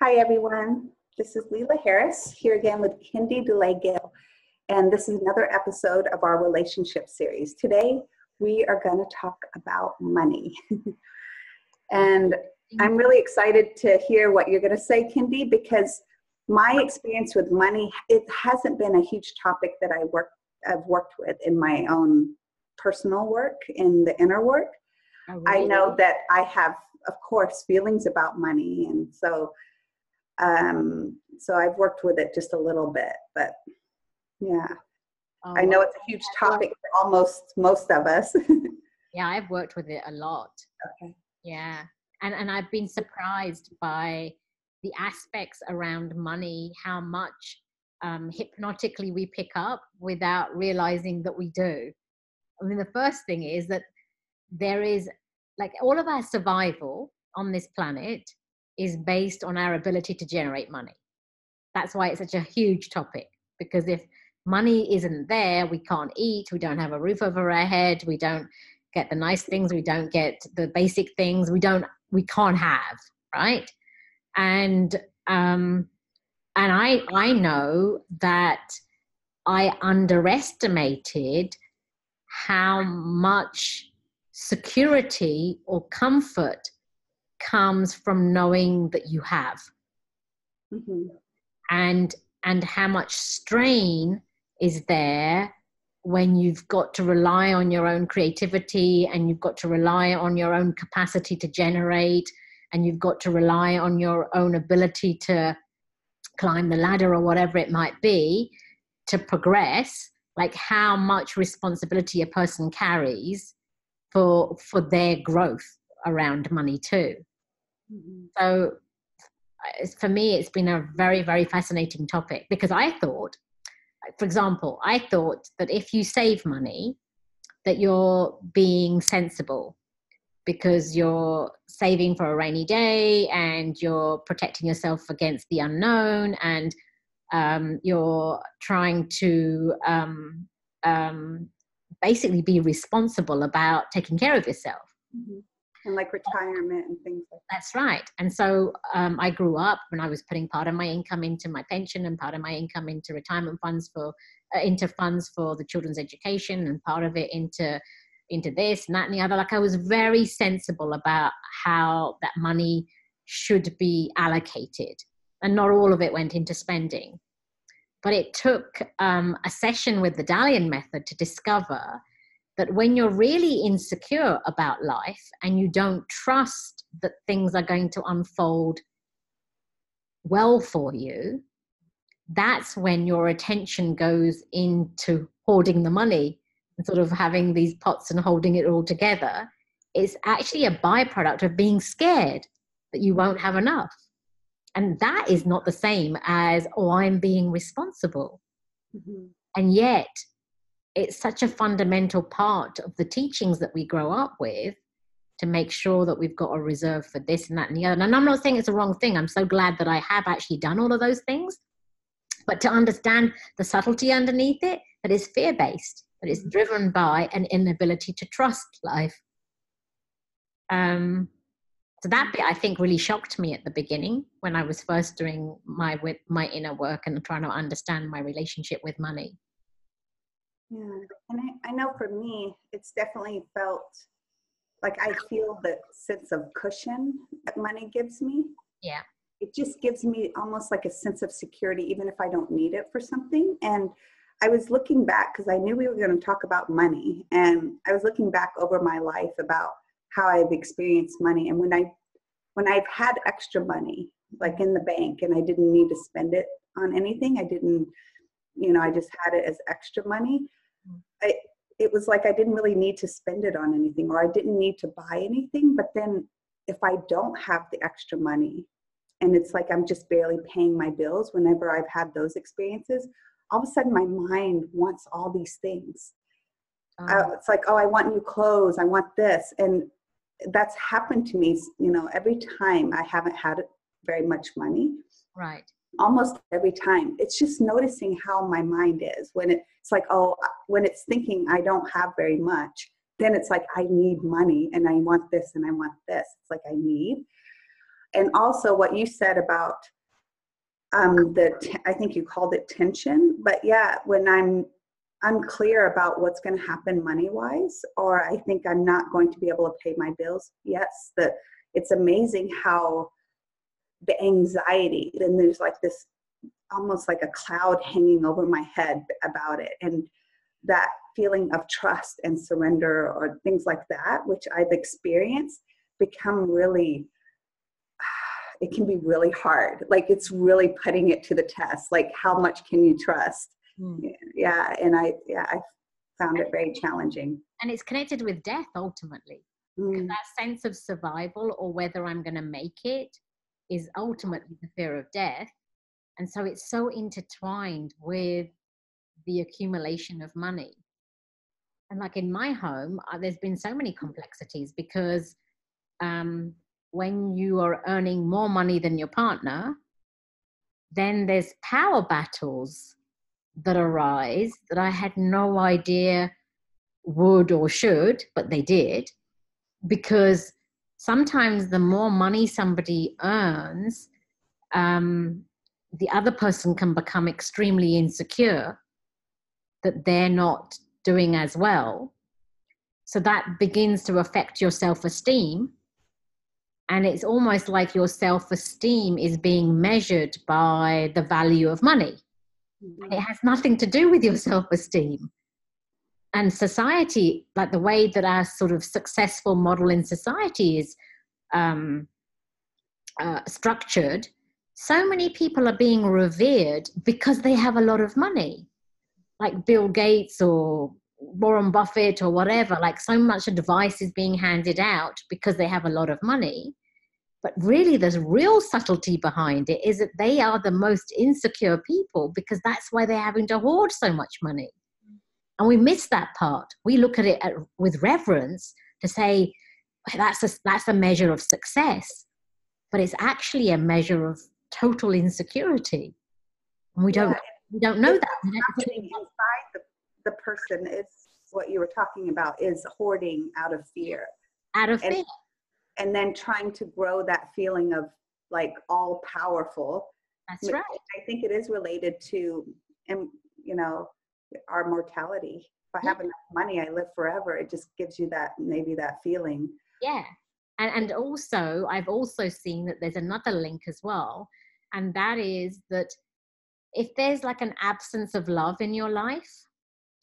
Hi, everyone. This is Leela Harris here again with Kendi DeLay-Gill, and this is another episode of our relationship series. Today, we are going to talk about money. And I'm really excited to hear what you're going to say, Kendi, because my experience with money, it hasn't been a huge topic that I've worked with in my own personal work, in the inner work. Oh, really? I know that I have, of course, feelings about money, and so I've worked with it just a little bit, but yeah, I know it's a huge topic for almost most of us. Yeah, I've worked with it a lot. Okay. Yeah. And I've been surprised by the aspects around money, how much hypnotically we pick up without realizing that we do. I mean, the first thing is that there is, like, all of our survival on this planet is based on our ability to generate money. That's why it's such a huge topic, because if money isn't there, we can't eat, we don't have a roof over our head, we don't get the nice things, we don't get the basic things, we can't have, right? And I know that I underestimated how much security or comfort comes from knowing that you have. Mm-hmm. And how much strain is there when you've got to rely on your own creativity, and you've got to rely on your own capacity to generate, and you've got to rely on your own ability to climb the ladder or whatever it might be to progress, like how much responsibility a person carries for their growth around money too. Mm-hmm. So for me, it's been a very, very fascinating topic, because I thought, for example, that if you save money, that you're being sensible, because you're saving for a rainy day and you're protecting yourself against the unknown, and you're trying to basically be responsible about taking care of yourself. Mm-hmm. And like retirement and things like that. That's right. And so I grew up when I was putting part of my income into my pension, and part of my income into retirement funds into funds for the children's education, and part of it into this and that and the other. Like, I was very sensible about how that money should be allocated, and not all of it went into spending. But it took a session with the Dalian method to discover that when you're really insecure about life and you don't trust that things are going to unfold well for you, that's when your attention goes into hoarding the money and sort of having these pots and holding it all together. It's actually a byproduct of being scared that you won't have enough. And that is not the same as, oh, I'm being responsible. Mm-hmm. And yet, it's such a fundamental part of the teachings that we grow up with, to make sure that we've got a reserve for this and that and the other. And I'm not saying it's a wrong thing. I'm so glad that I have actually done all of those things. But to understand the subtlety underneath it, that is fear-based, that is driven by an inability to trust life. So that bit, I think, really shocked me at the beginning when I was first doing my inner work and trying to understand my relationship with money. Yeah, and I know for me, it's definitely felt like I feel the sense of cushion that money gives me. Yeah. It just gives me almost like a sense of security, even if I don't need it for something. And I was looking back, because I knew we were going to talk about money, and I was looking back over my life about how I've experienced money. And when I've had extra money, like in the bank, and I didn't need to spend it on anything, I didn't, I just had it as extra money. It was like I didn't really need to spend it on anything, or I didn't need to buy anything. But then if I don't have the extra money, and it's like I'm just barely paying my bills, whenever I've had those experiences, all of a sudden my mind wants all these things. It's like, oh, I want new clothes, I want this. And that's happened to me, every time I haven't had very much money. Right. Almost every time. It's just noticing how my mind is when it's like, oh, when it's thinking I don't have very much, then it's like I need money and I want this and I want this. It's like I need. And also what you said about I think you called it tension, but yeah, when I'm unclear about what's going to happen money wise, or I think I'm not going to be able to pay my bills. Yes, it's amazing how the anxiety, then there's like this almost like a cloud hanging over my head about it. And that feeling of trust and surrender or things like that, which I've experienced, become really, it can be really hard. Like it's really putting it to the test. Like how much can you trust? Yeah. And I found it very challenging. And it's connected with death ultimately. That sense of survival or whether I'm going to make it is ultimately the fear of death. And so it's so intertwined with the accumulation of money. And like in my home, there's been so many complexities because when you are earning more money than your partner, then there's power battles that arise that I had no idea would or should, but they did. Because sometimes the more money somebody earns, the other person can become extremely insecure that they're not doing as well. So that begins to affect your self-esteem. And it's almost like your self-esteem is being measured by the value of money. And it has nothing to do with your self-esteem. And society, like the way that our sort of successful model in society is structured, so many people are being revered because they have a lot of money, like Bill Gates or Warren Buffett or whatever. Like so much advice is being handed out because they have a lot of money. But really, there's real subtlety behind it is that they are the most insecure people because that's why they're having to hoard so much money. And we miss that part. We look at it with reverence to say, that's a measure of success. But it's actually a measure of total insecurity. And we don't know that. Happening inside the person is what you were talking about, is hoarding out of fear. Out of fear. And then trying to grow that feeling of like all powerful. That's right. I think it is related to, our mortality. If I have enough money, I live forever. It just gives you that, maybe that feeling. Yeah. And also, I've also seen that there's another link as well. And that is that if there's like an absence of love in your life,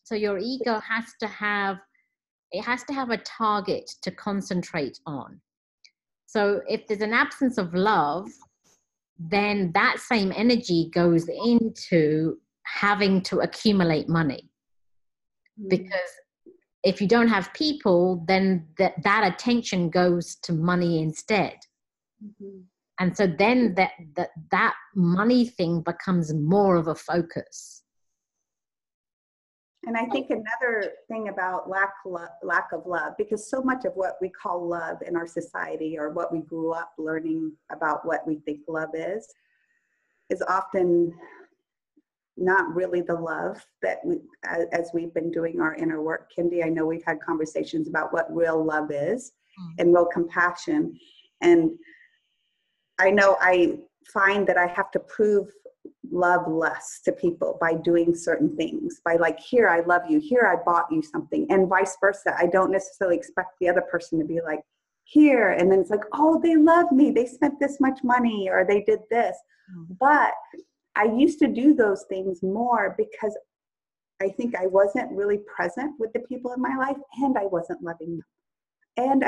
so your ego has to have a target to concentrate on. So if there's an absence of love, then that same energy goes into having to accumulate money. Because if you don't have people, then that attention goes to money instead. And so then that money thing becomes more of a focus. And I think another thing about lack of love, because so much of what we call love in our society, or what we grew up learning about what we think love is often not really the love that as we've been doing our inner work. Kendi, I know we've had conversations about what real love is and real compassion. And I know I find that I have to prove love less to people by doing certain things, by like, here, I love you, here, I bought you something, and vice versa. I don't necessarily expect the other person to be like, here, and then it's like, oh, they love me, they spent this much money, or they did this. But I used to do those things more because I think I wasn't really present with the people in my life, and I wasn't loving them, and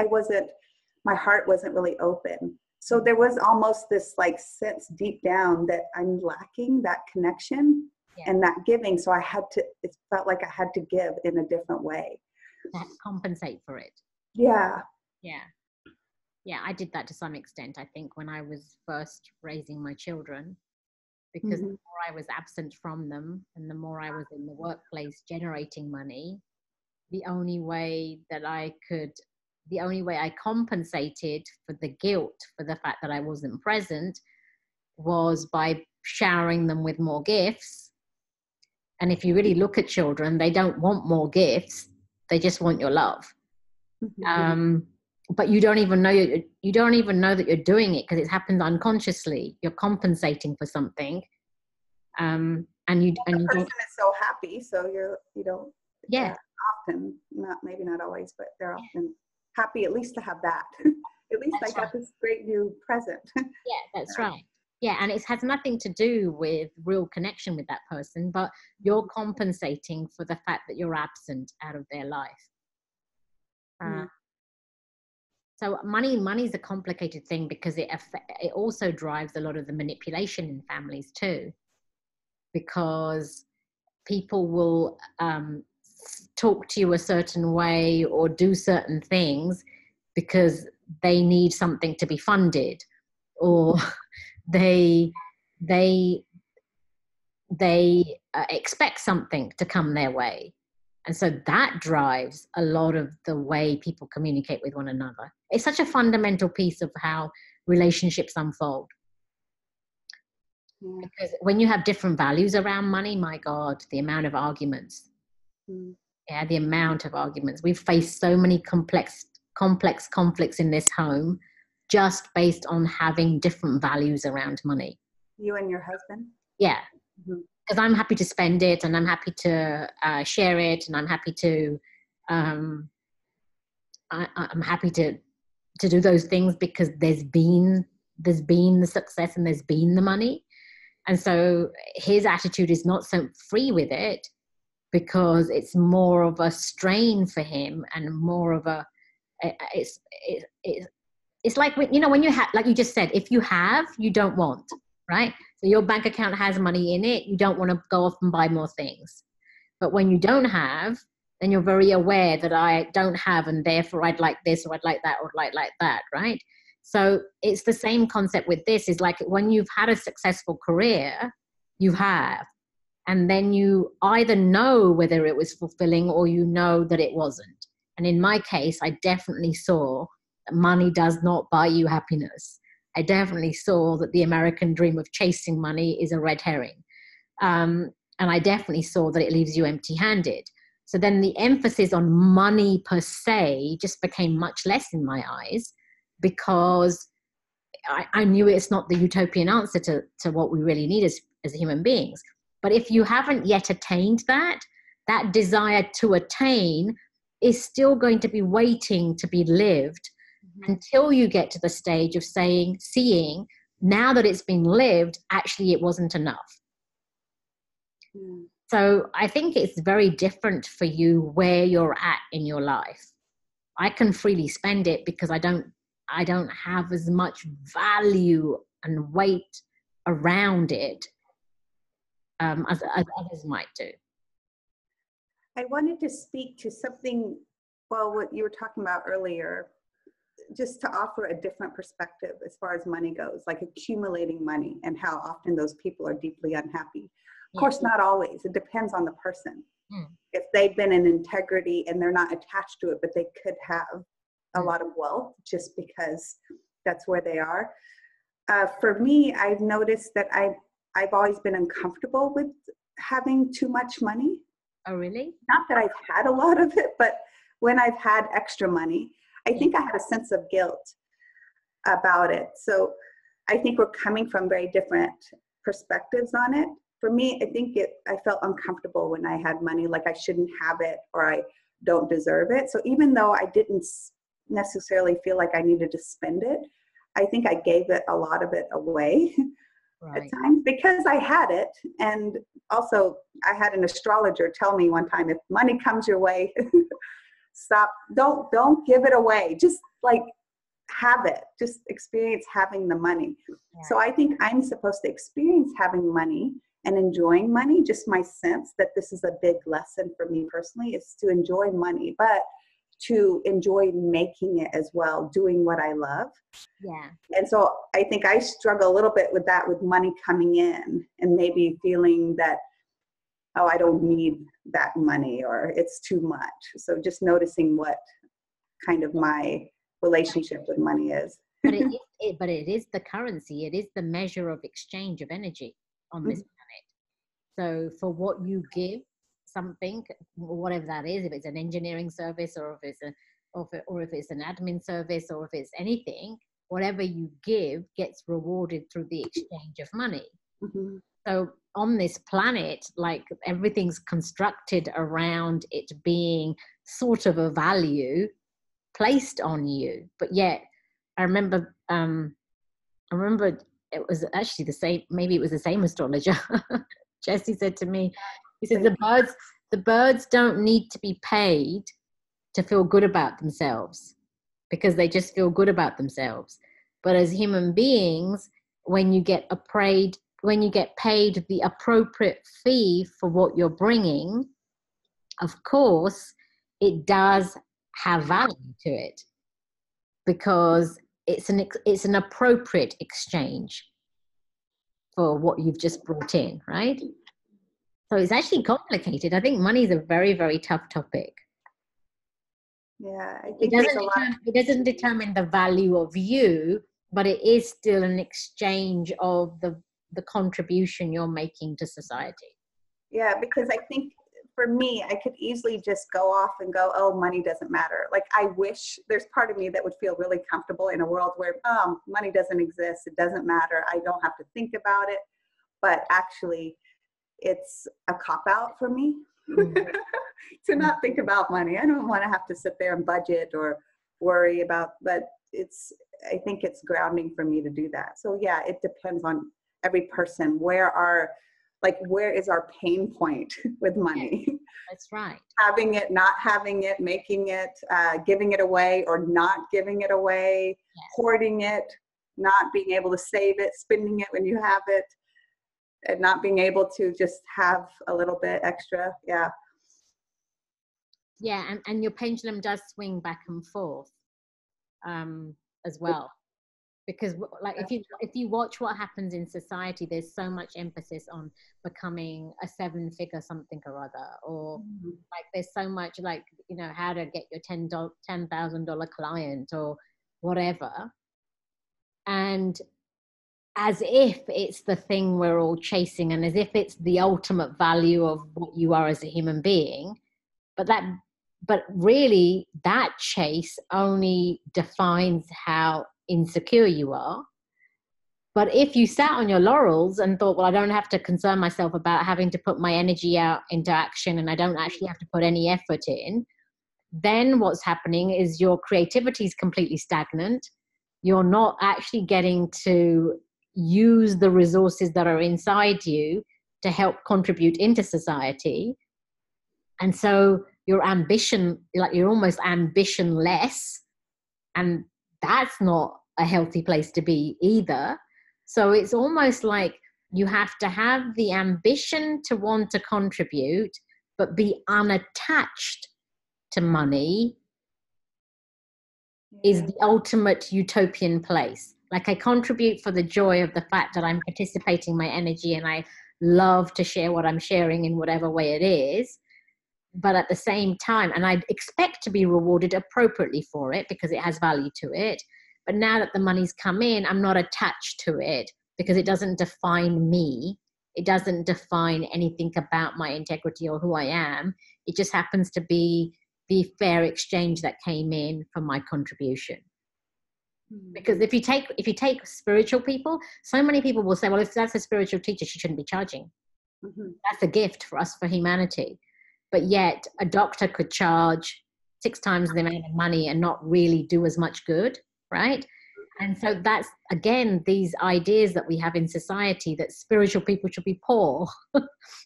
my heart wasn't really open. So there was almost this like sense deep down that I'm lacking that connection and that giving. So it felt like I had to give in a different way. That compensate for it. Yeah. Yeah. Yeah, I did that to some extent, I think, when I was first raising my children, because the more I was absent from them and the more I was in the workplace generating money, the only way I compensated for the guilt for the fact that I wasn't present was by showering them with more gifts. And if you really look at children, they don't want more gifts. They just want your love. but you don't even know you don't even know that you're doing it because it happens unconsciously. You're compensating for something, The and you person don't. is so happy, so you don't Yeah, often, not maybe not always, but they're often happy at least to have that. At least I that's right. got this great new present. Yeah, that's right. Yeah, and it has nothing to do with real connection with that person, but you're compensating for the fact that you're absent out of their life. Uh, so money is a complicated thing because it also drives a lot of the manipulation in families too, because people will talk to you a certain way or do certain things because they need something to be funded, or they they expect something to come their way, and so that drives a lot of the way people communicate with one another. It's such a fundamental piece of how relationships unfold, because when you have different values around money, my God, the amount of arguments. Yeah, the amount of arguments. We've faced so many complex conflicts in this home just based on having different values around money. You and your husband? Yeah, because I'm happy to spend it, and I'm happy to share it, and I'm happy to I'm happy to do those things because there's been the success and there's been the money, and so his attitude is not so free with it, because it's more of a strain for him and more of a it's like when you have, like you just said, if you have, you don't want, right? So your bank account has money in it, you don't want to go off and buy more things. But when you don't have, then you're very aware that I don't have, and therefore I'd like this, or I'd like that, or I'd like that, right? So it's the same concept with this. Is like when you've had a successful career, you have, and then you either know whether it was fulfilling or you know that it wasn't. And in my case, I definitely saw that money does not buy you happiness. I definitely saw that the American dream of chasing money is a red herring. And I definitely saw that it leaves you empty-handed. So then the emphasis on money per se just became much less in my eyes, because I knew it's not the utopian answer to what we really need as human beings. But if you haven't yet attained that desire to attain is still going to be waiting to be lived until you get to the stage of seeing, now that it's been lived, actually it wasn't enough. So I think it's very different for you where you're at in your life. I can freely spend it because I don't have as much value and weight around it as others might do. I wanted to speak to something, well, what you were talking about earlier, just to offer a different perspective as far as money goes, like accumulating money and how often those people are deeply unhappy. Of course, not always. It depends on the person. If they've been in integrity and they're not attached to it, but they could have a lot of wealth just because that's where they are. For me, I've noticed that I've always been uncomfortable with having too much money. Oh, really? Not that I've had a lot of it, but when I've had extra money, I think I had a sense of guilt about it. So I think we're coming from very different perspectives on it. For me, I think I felt uncomfortable when I had money, like I shouldn't have it or I don't deserve it. So even though I didn't necessarily feel like I needed to spend it, I think I gave a lot of it away at times because I had it. And also I had an astrologer tell me one time, if money comes your way, stop, don't give it away. Just like have it, just experience having the money. So I think I'm supposed to experience having money and enjoying money. Just my sense that this is a big lesson for me personally is to enjoy money, but to enjoy making it as well, doing what I love. And so I think I struggle a little bit with that, with money coming in and maybe feeling that, oh, I don't need that money or it's too much. So just noticing what kind of my relationship with money is. But it is the currency. It is the measure of exchange of energy on this planet. So for what you give something, whatever that is, if it's an engineering service or if it's or if it's an admin service, or if it's anything, whatever you give gets rewarded through the exchange of money. Mm-hmm. So on this planet, like everything's constructed around it being sort of a value placed on you. But yet I remember it was actually the same, maybe it was the same astrologer. Jesse said to me, he says, the birds don't need to be paid to feel good about themselves, because they just feel good about themselves. But as human beings, when you get paid the appropriate fee for what you're bringing, of course, it does have value to it, because it's an appropriate exchange for what you've just brought in, right? So it's actually complicated. I think money is a very, very tough topic. Yeah, I think it doesn't determine the value of you, but it is still an exchange of the contribution you're making to society. Yeah, because I think for me, I could easily just go off and go, oh, money doesn't matter. Like, I wish there's part of me that would feel really comfortable in a world where, money doesn't exist. It doesn't matter. I don't have to think about it. But actually, it's a cop-out for me to not think about money. I don't want to have to sit there and budget or worry about, but I think it's grounding for me to do that. So yeah, it depends on every person. Where is our pain point with money? That's right. Having it, not having it, making it, giving it away or not giving it away, yes. Hoarding it, not being able to save it, spending it when you have it, and not being able to just have a little bit extra. Yeah. Yeah, and your pendulum does swing back and forth as well. Because like if you watch what happens in society, there's so much emphasis on becoming a 7-figure something or other, or like there's so much like, you know, how to get your $10,000 client or whatever. And as if it's the thing we're all chasing, and as if it's the ultimate value of what you are as a human being. But really that chase only defines how insecure you are. But if you sat on your laurels and thought, well, I don't have to concern myself about having to put my energy out into action, and I don't actually have to put any effort in, then what's happening is your creativity is completely stagnant. You're not actually getting to use the resources that are inside you to help contribute into society. And so your ambition, like you're almost ambitionless, and that's not a healthy place to be either. So it's almost like you have to have the ambition to want to contribute, but be unattached to money is the ultimate utopian place. Like, I contribute for the joy of the fact that I'm participating my energy, and I love to share what I'm sharing in whatever way it is. But at the same time, and I expect to be rewarded appropriately for it because it has value to it. But now that the money's come in, I'm not attached to it because it doesn't define me. It doesn't define anything about my integrity or who I am. It just happens to be the fair exchange that came in for my contribution. Because if you take spiritual people, so many people will say, well, if that's a spiritual teacher, she shouldn't be charging. That's a gift for us, for humanity. But yet a doctor could charge 6 times the amount of money and not really do as much good, right? And so that's, again, these ideas that we have in society that spiritual people should be poor,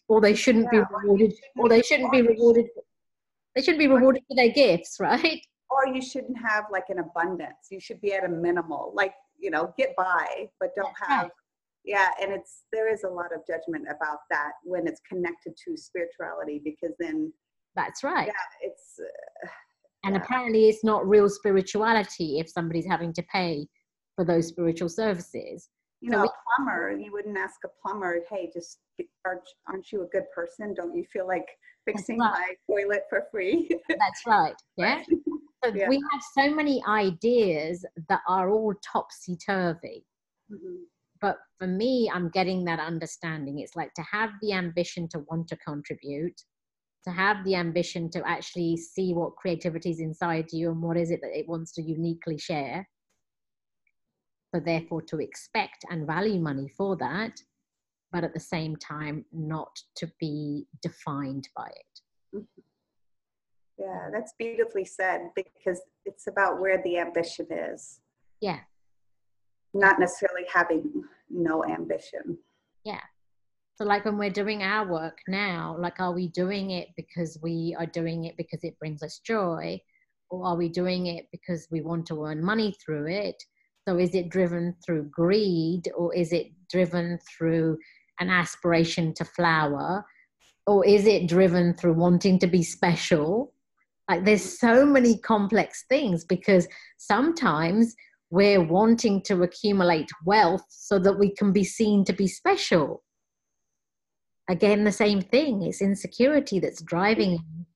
or they shouldn't be rewarded, or they shouldn't be rewarded. They shouldn't be rewarded for their gifts, right? Or you shouldn't have like an abundance. You should be at a minimal, like, you know, get by, but don't have. Right. Yeah, and there is a lot of judgment about that when it's connected to spirituality, because then. That's right. Yeah, it's. And apparently it's not real spirituality if somebody's having to pay for those spiritual services. You know, a plumber, you wouldn't ask a plumber, hey, aren't you a good person? Don't you feel like fixing my toilet for free? That's right, yeah. So we have so many ideas that are all topsy-turvy. But for me, I'm getting that understanding. It's like to have the ambition to want to contribute, to have the ambition to actually see what creativity is inside you and what is it that it wants to uniquely share. So therefore to expect and value money for that, but at the same time, not to be defined by it. Yeah, that's beautifully said, because it's about where the ambition is. Yeah. Not necessarily having no ambition. Yeah. So like when we're doing our work now, like, are we doing it because we are doing it because it brings us joy? Or are we doing it because we want to earn money through it? So is it driven through greed, or is it driven through an aspiration to flower? Or is it driven through wanting to be special? Like there's so many complex things, because sometimes we're wanting to accumulate wealth so that we can be seen to be special. Again, the same thing. It's insecurity that's driving you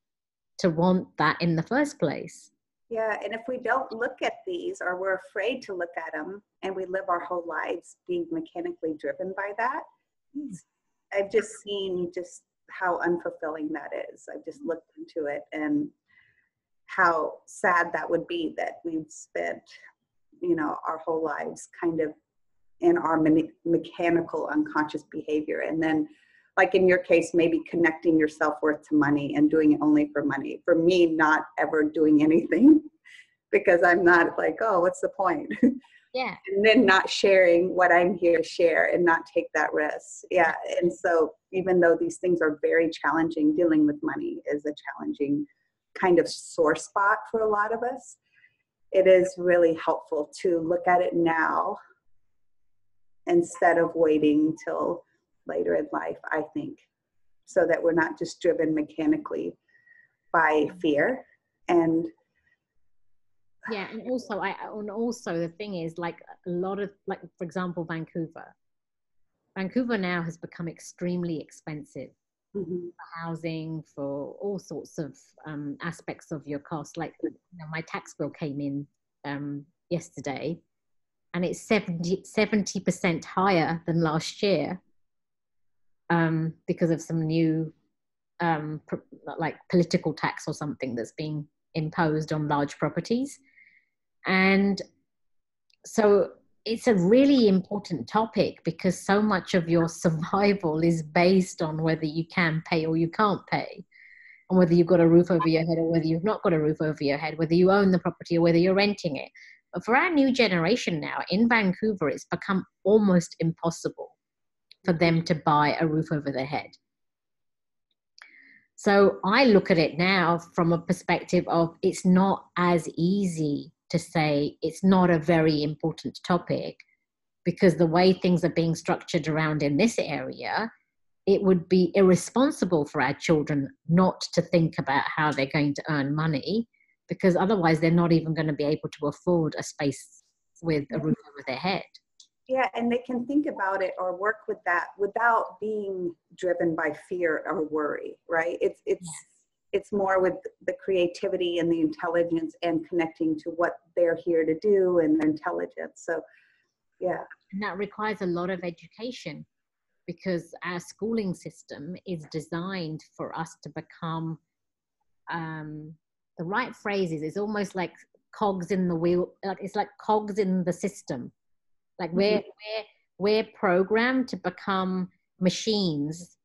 to want that in the first place. Yeah, and if we don't look at these, or we're afraid to look at them, and we live our whole lives being mechanically driven by that, I've just seen just how unfulfilling that is. I've just looked into it, and how sad that would be, that we've spent, our whole lives kind of in our mechanical unconscious behavior. And then, like in your case, maybe connecting your self-worth to money and doing it only for money. For me, not ever doing anything, because I'm not like, oh, what's the point? Yeah. And then not sharing what I'm here to share and not take that risk. Yeah. And so even though these things are very challenging, dealing with money is a challenging kind of sore spot for a lot of us. It is really helpful to look at it now instead of waiting till later in life, I think, so that we're not just driven mechanically by fear. And yeah, and also the thing is, like, a lot of, like, for example, Vancouver now has become extremely expensive. mm-hmm. For housing, for all sorts of aspects of your cost. Like, my tax bill came in yesterday, and it's 70% higher than last year, because of some new like political tax or something that's being imposed on large properties. And so it's a really important topic, because so much of your survival is based on whether you can pay or you can't pay, and whether you've got a roof over your head or whether you've not got a roof over your head, whether you own the property or whether you're renting it. But for our new generation now in Vancouver, it's become almost impossible for them to buy a roof over their head. So I look at it now from a perspective of, it's not as easy to say it's not a very important topic, because the way things are being structured around in this area, it would be irresponsible for our children not to think about how they're going to earn money, because otherwise they're not even going to be able to afford a space with a roof over their head. Yeah, and they can think about it or work with that without being driven by fear or worry, right? It's more with the creativity and the intelligence and connecting to what they're here to do and their intelligence. So, yeah. And that requires a lot of education, because our schooling system is designed for us to become, the right phrase is, it's almost like cogs in the wheel. Like, it's like cogs in the system. Like we're programmed to become machines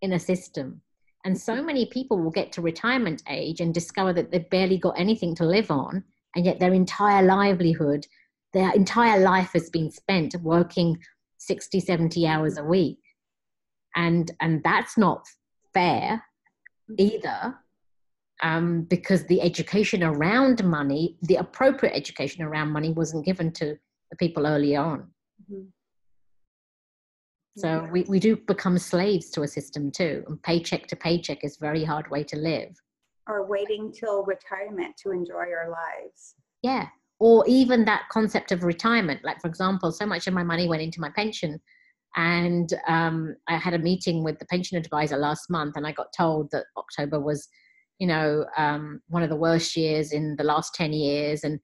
in a system. And so many people will get to retirement age and discover that they've barely got anything to live on, and yet their entire livelihood, their entire life has been spent working 60, 70 hours a week. And that's not fair either, because the education around money, the appropriate education around money, wasn't given to the people early on. Mm-hmm. So we do become slaves to a system too, and paycheck to paycheck is a very hard way to live. Or waiting till retirement to enjoy our lives. Yeah, or even that concept of retirement. Like, for example, so much of my money went into my pension, and I had a meeting with the pension advisor last month, and I got told that October was, one of the worst years in the last 10 years, and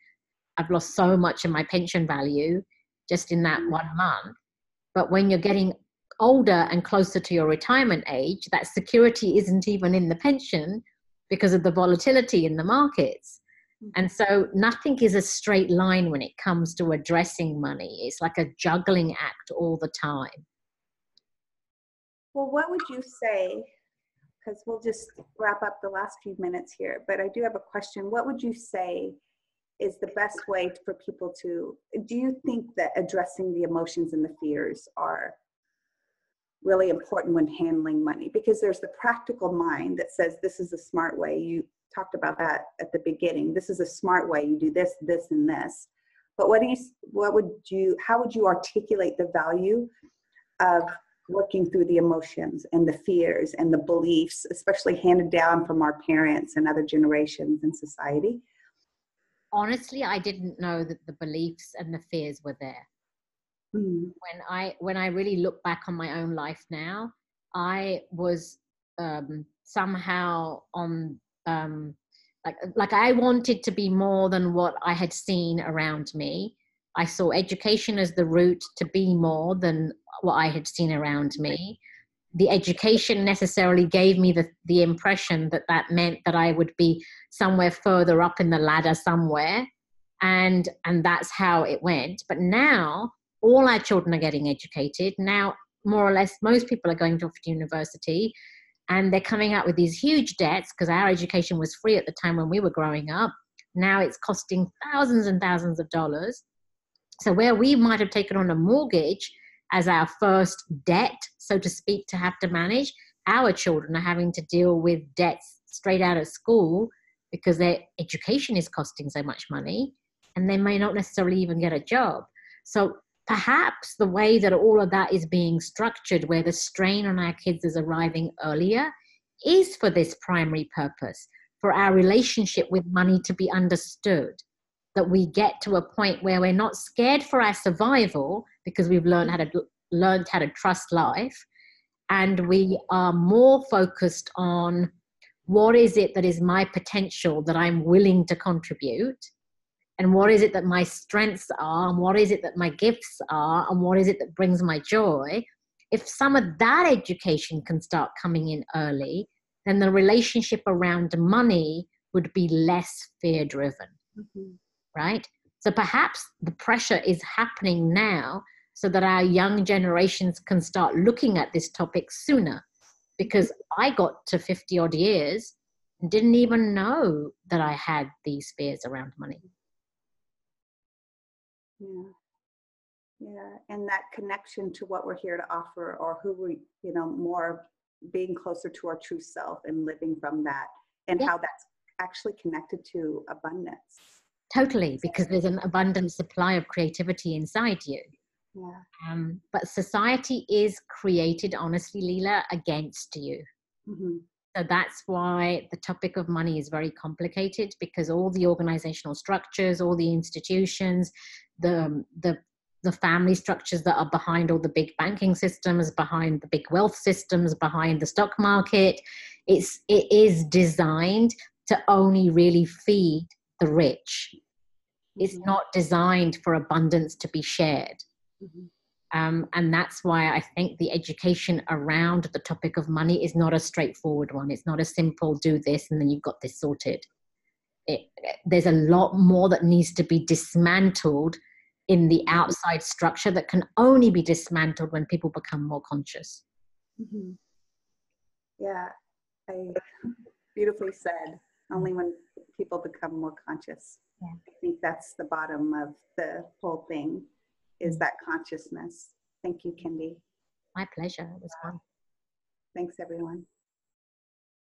I've lost so much of my pension value just in that 1 month. But when you're getting older and closer to your retirement age, that security isn't even in the pension because of the volatility in the markets. And so nothing is a straight line when it comes to addressing money. It's like a juggling act all the time. Well, what would you say, because we'll just wrap up the last few minutes here, but I do have a question. What would you say is the best way for people to, do you think that addressing the emotions and the fears are really important when handling money? Because there's the practical mind that says this is a smart way. You talked about that at the beginning. This is a smart way. You do this, this, and this. But how would you articulate the value of working through the emotions and the fears and the beliefs, especially handed down from our parents and other generations in society? Honestly, I didn't know that the beliefs and the fears were there. When I really look back on my own life now, I was somehow on like I wanted to be more than what I had seen around me. I saw education as the route to be more than what I had seen around me. The education necessarily gave me the impression that meant that I would be somewhere further up in the ladder somewhere, and that's how it went. But now all our children are getting educated. Now, more or less, most people are going to university, and they're coming out with these huge debts because our education was free at the time when we were growing up. Now it's costing thousands and thousands of dollars. So where we might have taken on a mortgage as our first debt, so to speak, to have to manage, our children are having to deal with debts straight out of school because their education is costing so much money, and they may not necessarily even get a job. So perhaps the way that all of that is being structured, where the strain on our kids is arriving earlier, is for this primary purpose, for our relationship with money to be understood, that we get to a point where we're not scared for our survival because we've learned how to trust life, and we are more focused on what is it that is my potential that I'm willing to contribute, and what is it that my strengths are, and what is it that my gifts are, and what is it that brings my joy. If some of that education can start coming in early, then the relationship around money would be less fear-driven, right? So perhaps the pressure is happening now so that our young generations can start looking at this topic sooner, because I got to 50 odd years and didn't even know that I had these fears around money. Yeah, and that connection to what we're here to offer, or who we, more being closer to our true self and living from that, and how that's actually connected to abundance. Totally, because there's an abundant supply of creativity inside you. Yeah. But society is created, honestly, Leela, against you. So that's why the topic of money is very complicated, because all the organizational structures, all the institutions, the family structures that are behind all the big banking systems, behind the big wealth systems, behind the stock market, it is designed to only really feed the rich. It's not designed for abundance to be shared. And that's why I think the education around the topic of money is not a straightforward one. It's not a simple do this and then you've got this sorted. There's a lot more that needs to be dismantled in the outside structure that can only be dismantled when people become more conscious. Yeah, beautifully said. Only when people become more conscious. I think that's the bottom of the whole thing, is that consciousness. Thank you, Kendi. My pleasure. It was fun. Thanks, everyone.